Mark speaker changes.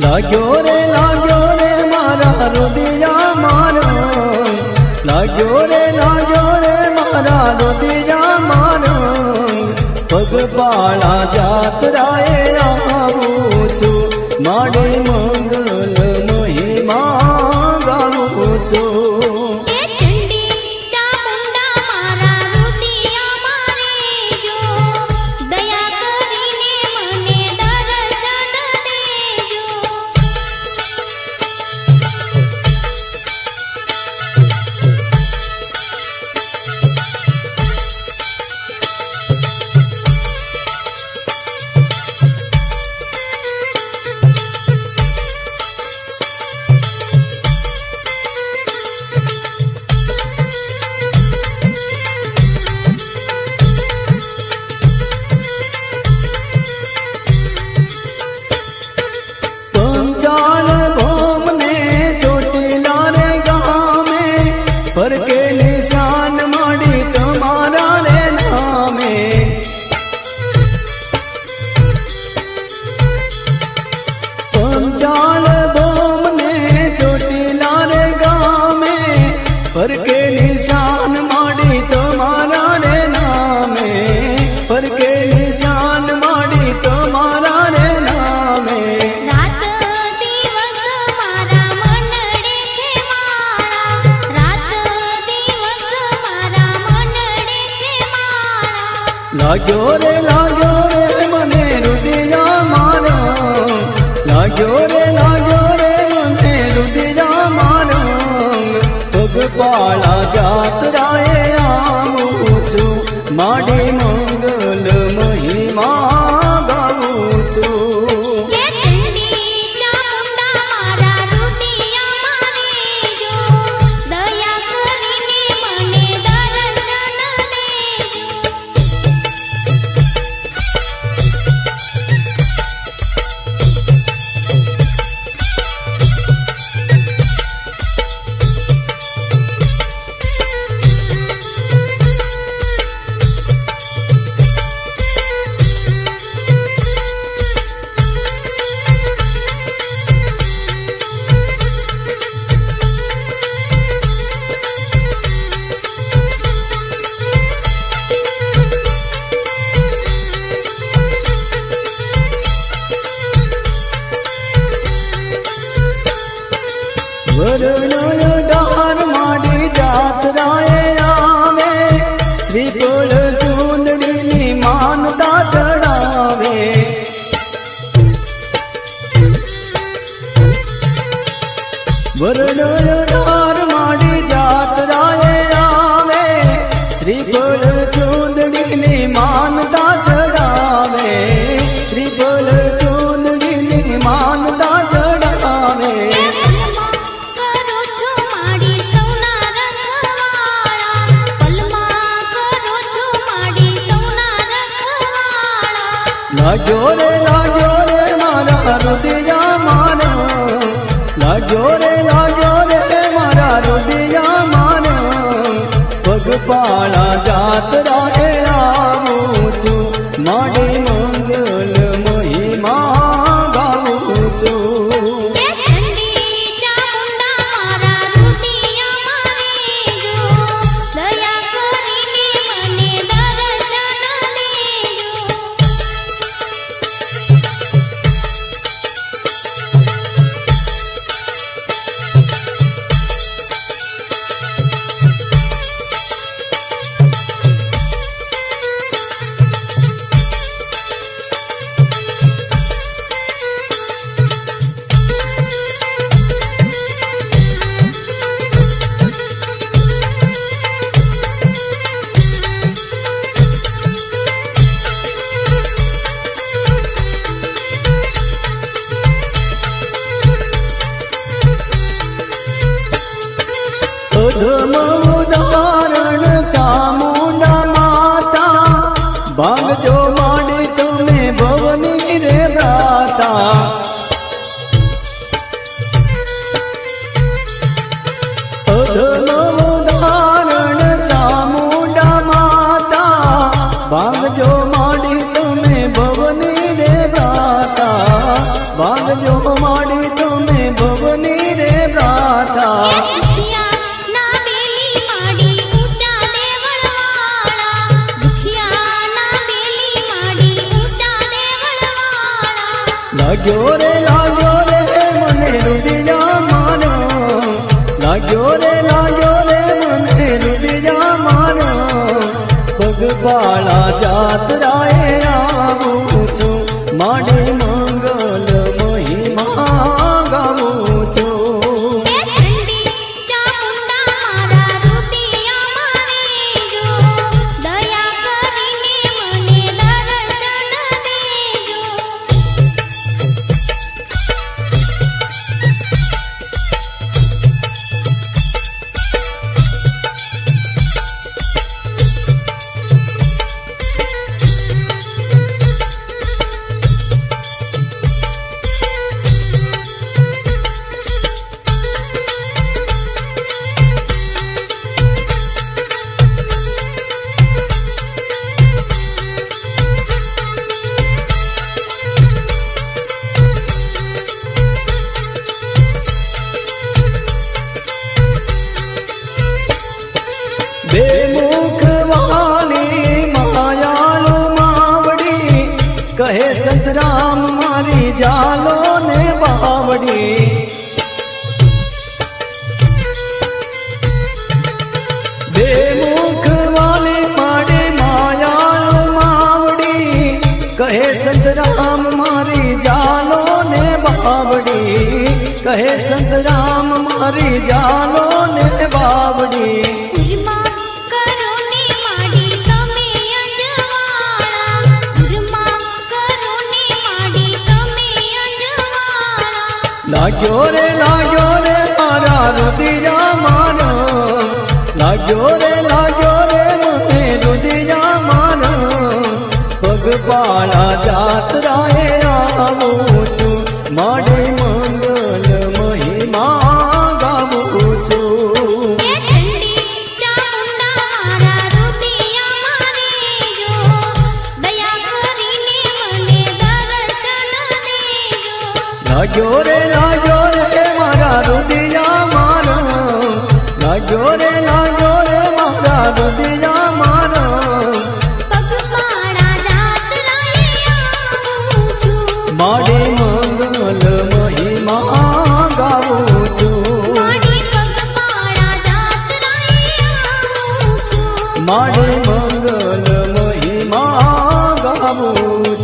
Speaker 1: लाग्यो रे मारा रुदिया मारो, लाग्यो रे मारा रुदिया मारो। पगपाळा जात्राए आवुं छुं, मारी मंगल महिमा गाऊं छुं। पर के निशान माड़ी तुम्हारा रे नामे, पर के निशान माड़ी तुम्हारा रे नामे।
Speaker 2: रात दिवस मारा मनडे छे मारा, रात दिवस मारा मनडे छे मारा।
Speaker 1: लाग्यो रे मने रुदिया मारो, लाग्यो रे मने रुदिया मारो। पगपाळा जात्राए आवुं छुं, माडी मंगल महिमा गाऊं छुं। वरनोय डार माडी जात्राए आवे, श्रीफळ चूंदडीनी मानता चढ़ावे। वरनोय डार माडी जात्राए आवे, श्रीफळ चूंदडीनी मानता चढ़ावे, श्रीफळ चूंदडीनी मानता चढ़ावे। लाग्यो रे मारा रुदिया मारो, लाग्यो रे मारा रुदिया मारो। पगपाळा जात्राए आवुं छुं, माडी मंगल महिमा गाऊं छुं। લાગ્યો રે મને રુદિયા મારો, લાગ્યો રે મને રુદિયા મારો, પગપાળા જાત્રાએ આવું છું, માડી મંગલ મહિમા ગાવું છું.
Speaker 2: એ ઠંડી ચામુંડા મારા રુદિયા મારી જો, દયા કરીને મને દર્શન દેજો.
Speaker 1: બે મુખ વાલી માયાળુ માવડી, કહે સંતરામ મારી જાલો ને બાવડી. બે મુખ વાલી માડી માયાળુ માવડી, કહે સંતરામ મારી જાલો ને બાવડી, કહે સંતરામ મારી જાલો ને બાવડી.
Speaker 2: ઉર્મા કરુણી માડી તમે અંજવાળા, ઉર્મા કરુણી માડી તમે અંજવાળા.
Speaker 1: લાગ્યો રે મારા રુદિયા મારો, લાગ્યો રે મને રુદિયા મારો, પગપાળા જાત્રાએ આવું છું, માડી મંગલ મહિમા ગાવું છું.
Speaker 2: એ ઠંડી ચામુંડા મારા રુદિયા મારી જો, દયા કરીને મને દર્શન દેજો.
Speaker 1: લાગ્યો રે મારા રુદિયા મારો, લાગ્યો રે મારા રુદિયા મારો,
Speaker 2: પગપાળા જાત્રાએ આવું છું,
Speaker 1: માડી મંગલ મહિમા ગાવું છું,
Speaker 2: માડી પગપાળા જાત્રાએ આવું છું.
Speaker 1: માડી મંગલ મહિમા ગાવું છું.